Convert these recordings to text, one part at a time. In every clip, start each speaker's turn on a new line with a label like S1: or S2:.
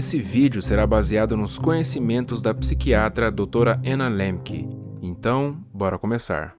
S1: Esse vídeo será baseado nos conhecimentos da psiquiatra Dra. Anna Lembke. Então, bora começar.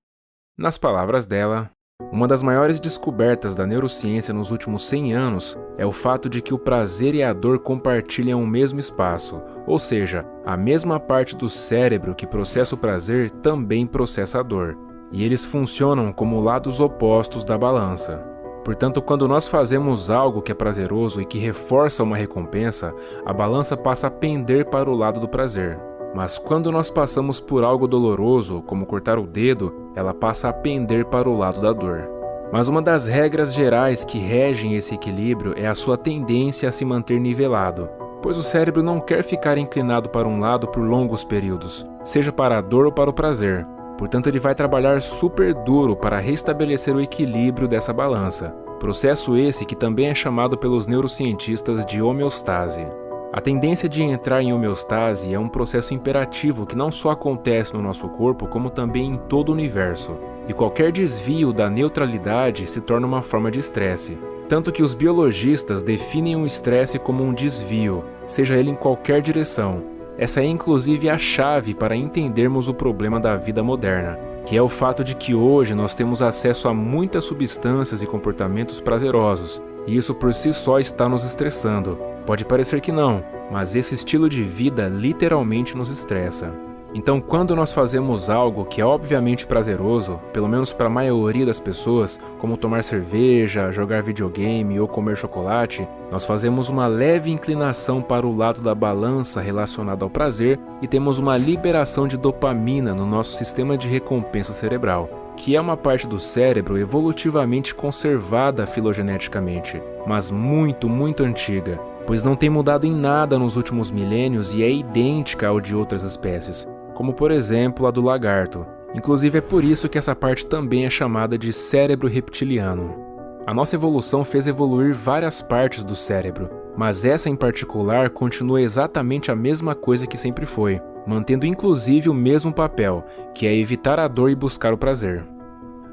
S1: Nas palavras dela, uma das maiores descobertas da neurociência nos últimos 100 anos é o fato de que o prazer e a dor compartilham o mesmo espaço, ou seja, a mesma parte do cérebro que processa o prazer também processa a dor, e eles funcionam como lados opostos da balança. Portanto, quando nós fazemos algo que é prazeroso e que reforça uma recompensa, a balança passa a pender para o lado do prazer. Mas quando nós passamos por algo doloroso, como cortar o dedo, ela passa a pender para o lado da dor. Mas uma das regras gerais que regem esse equilíbrio é a sua tendência a se manter nivelado, pois o cérebro não quer ficar inclinado para um lado por longos períodos, seja para a dor ou para o prazer. Portanto, ele vai trabalhar super duro para restabelecer o equilíbrio dessa balança, processo esse que também é chamado pelos neurocientistas de homeostase. A tendência de entrar em homeostase é um processo imperativo que não só acontece no nosso corpo, como também em todo o universo, e qualquer desvio da neutralidade se torna uma forma de estresse, tanto que os biologistas definem o estresse como um desvio, seja ele em qualquer direção. Essa é inclusive a chave para entendermos o problema da vida moderna, que é o fato de que hoje nós temos acesso a muitas substâncias e comportamentos prazerosos, e isso por si só está nos estressando. Pode parecer que não, mas esse estilo de vida literalmente nos estressa. Então, quando nós fazemos algo que é obviamente prazeroso, pelo menos para a maioria das pessoas, como tomar cerveja, jogar videogame ou comer chocolate, nós fazemos uma leve inclinação para o lado da balança relacionada ao prazer e temos uma liberação de dopamina no nosso sistema de recompensa cerebral, que é uma parte do cérebro evolutivamente conservada filogeneticamente, mas muito antiga, pois não tem mudado em nada nos últimos milênios e é idêntica ao de outras espécies, como por exemplo a do lagarto. Inclusive é por isso que essa parte também é chamada de cérebro reptiliano. A nossa evolução fez evoluir várias partes do cérebro, mas essa em particular continua exatamente a mesma coisa que sempre foi, mantendo inclusive o mesmo papel, que é evitar a dor e buscar o prazer.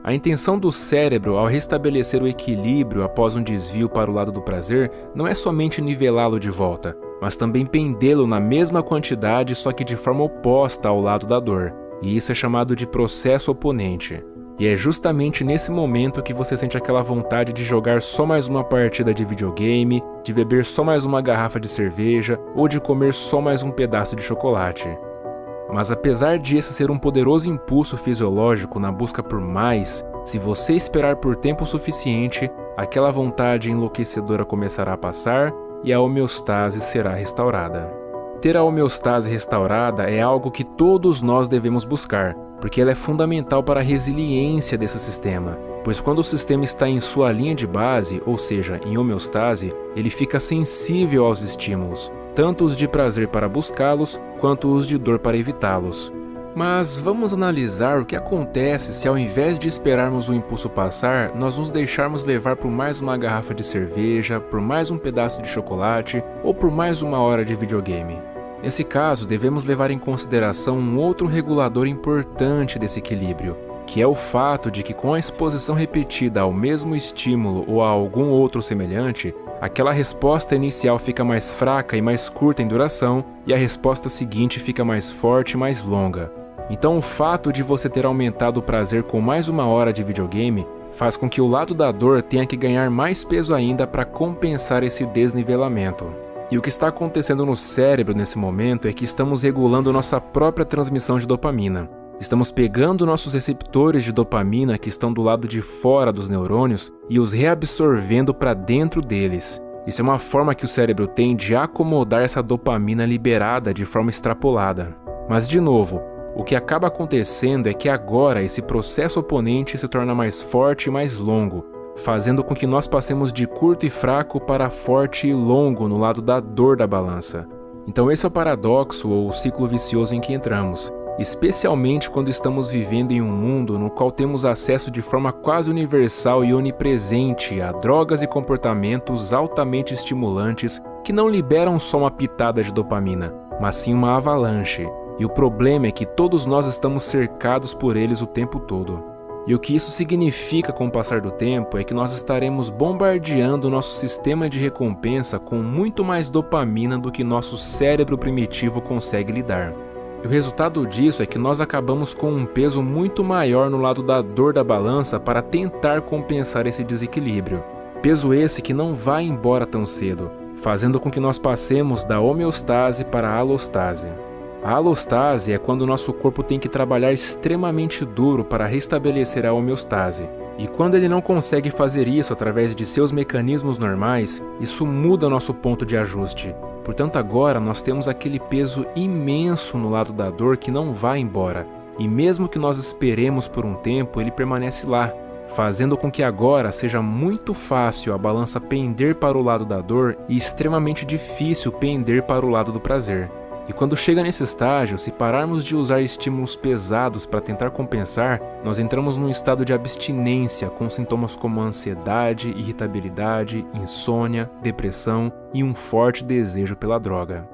S1: A intenção do cérebro ao restabelecer o equilíbrio após um desvio para o lado do prazer não é somente nivelá-lo de volta, mas também pendê-lo na mesma quantidade, só que de forma oposta ao lado da dor, e isso é chamado de processo oponente. E é justamente nesse momento que você sente aquela vontade de jogar só mais uma partida de videogame, de beber só mais uma garrafa de cerveja ou de comer só mais um pedaço de chocolate. Mas apesar de esse ser um poderoso impulso fisiológico na busca por mais, se você esperar por tempo suficiente, aquela vontade enlouquecedora começará a passar e a homeostase será restaurada. Ter a homeostase restaurada é algo que todos nós devemos buscar, porque ela é fundamental para a resiliência desse sistema, pois quando o sistema está em sua linha de base, ou seja, em homeostase, ele fica sensível aos estímulos, tanto os de prazer para buscá-los, quanto os de dor para evitá-los. Mas vamos analisar o que acontece se ao invés de esperarmos o impulso passar, nós nos deixarmos levar por mais uma garrafa de cerveja, por mais um pedaço de chocolate ou por mais uma hora de videogame. Nesse caso, devemos levar em consideração um outro regulador importante desse equilíbrio, que é o fato de que com a exposição repetida ao mesmo estímulo ou a algum outro semelhante, aquela resposta inicial fica mais fraca e mais curta em duração, e a resposta seguinte fica mais forte e mais longa. Então o fato de você ter aumentado o prazer com mais uma hora de videogame faz com que o lado da dor tenha que ganhar mais peso ainda para compensar esse desnivelamento. E o que está acontecendo no cérebro nesse momento é que estamos regulando nossa própria transmissão de dopamina. Estamos pegando nossos receptores de dopamina que estão do lado de fora dos neurônios e os reabsorvendo para dentro deles. Isso é uma forma que o cérebro tem de acomodar essa dopamina liberada de forma extrapolada. Mas de novo, o que acaba acontecendo é que agora esse processo oponente se torna mais forte e mais longo, fazendo com que nós passemos de curto e fraco para forte e longo no lado da dor da balança. Então esse é o paradoxo ou o ciclo vicioso em que entramos, especialmente quando estamos vivendo em um mundo no qual temos acesso de forma quase universal e onipresente a drogas e comportamentos altamente estimulantes que não liberam só uma pitada de dopamina, mas sim uma avalanche. E o problema é que todos nós estamos cercados por eles o tempo todo. E o que isso significa com o passar do tempo é que nós estaremos bombardeando o nosso sistema de recompensa com muito mais dopamina do que nosso cérebro primitivo consegue lidar. E o resultado disso é que nós acabamos com um peso muito maior no lado da dor da balança para tentar compensar esse desequilíbrio. Peso esse que não vai embora tão cedo, fazendo com que nós passemos da homeostase para a alostase. A alostase é quando o nosso corpo tem que trabalhar extremamente duro para restabelecer a homeostase. E quando ele não consegue fazer isso através de seus mecanismos normais, isso muda nosso ponto de ajuste. Portanto, agora nós temos aquele peso imenso no lado da dor que não vai embora. E mesmo que nós esperemos por um tempo, ele permanece lá, fazendo com que agora seja muito fácil a balança pender para o lado da dor e extremamente difícil pender para o lado do prazer. E quando chega nesse estágio, se pararmos de usar estímulos pesados para tentar compensar, nós entramos num estado de abstinência com sintomas como ansiedade, irritabilidade, insônia, depressão e um forte desejo pela droga.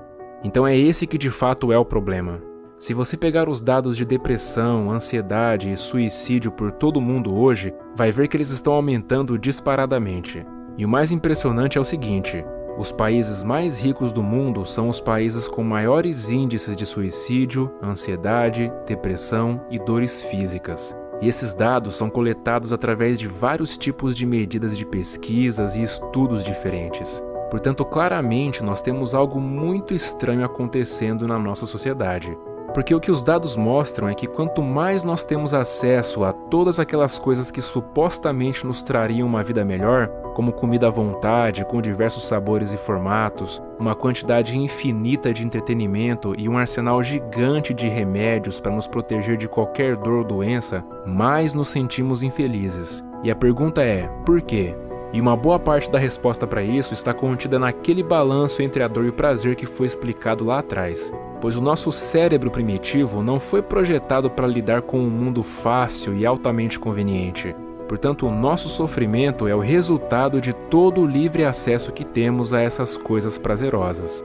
S1: Então é esse que de fato é o problema. Se você pegar os dados de depressão, ansiedade e suicídio por todo o mundo hoje, vai ver que eles estão aumentando disparadamente. E o mais impressionante é o seguinte: os países mais ricos do mundo são os países com maiores índices de suicídio, ansiedade, depressão e dores físicas. E esses dados são coletados através de vários tipos de medidas de pesquisas e estudos diferentes. Portanto, claramente nós temos algo muito estranho acontecendo na nossa sociedade. Porque o que os dados mostram é que quanto mais nós temos acesso a todas aquelas coisas que supostamente nos trariam uma vida melhor, como comida à vontade, com diversos sabores e formatos, uma quantidade infinita de entretenimento e um arsenal gigante de remédios para nos proteger de qualquer dor ou doença, mais nos sentimos infelizes. E a pergunta é, por quê? E uma boa parte da resposta para isso está contida naquele balanço entre a dor e o prazer que foi explicado lá atrás. Pois o nosso cérebro primitivo não foi projetado para lidar com um mundo fácil e altamente conveniente. Portanto, o nosso sofrimento é o resultado de todo o livre acesso que temos a essas coisas prazerosas.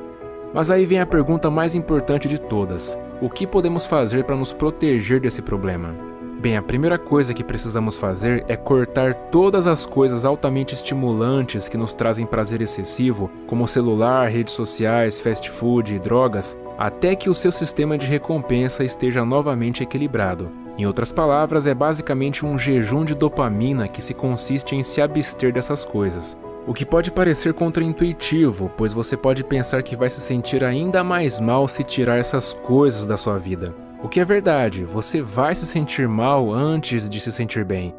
S1: Mas aí vem a pergunta mais importante de todas: o que podemos fazer para nos proteger desse problema? Bem, a primeira coisa que precisamos fazer é cortar todas as coisas altamente estimulantes que nos trazem prazer excessivo, como celular, redes sociais, fast food e drogas, até que o seu sistema de recompensa esteja novamente equilibrado. Em outras palavras, é basicamente um jejum de dopamina que consiste em se abster dessas coisas. O que pode parecer contraintuitivo, pois você pode pensar que vai se sentir ainda mais mal se tirar essas coisas da sua vida. O que é verdade, você vai se sentir mal antes de se sentir bem,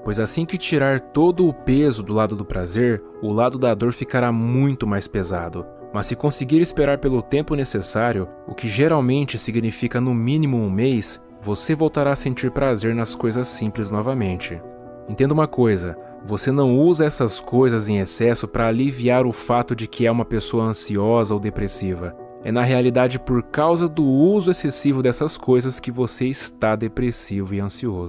S1: pois assim que tirar todo o peso do lado do prazer, o lado da dor ficará muito mais pesado. Mas se conseguir esperar pelo tempo necessário, o que geralmente significa no mínimo um mês, você voltará a sentir prazer nas coisas simples novamente. Entenda uma coisa, você não usa essas coisas em excesso para aliviar o fato de que é uma pessoa ansiosa ou depressiva. É na realidade por causa do uso excessivo dessas coisas que você está depressivo e ansioso.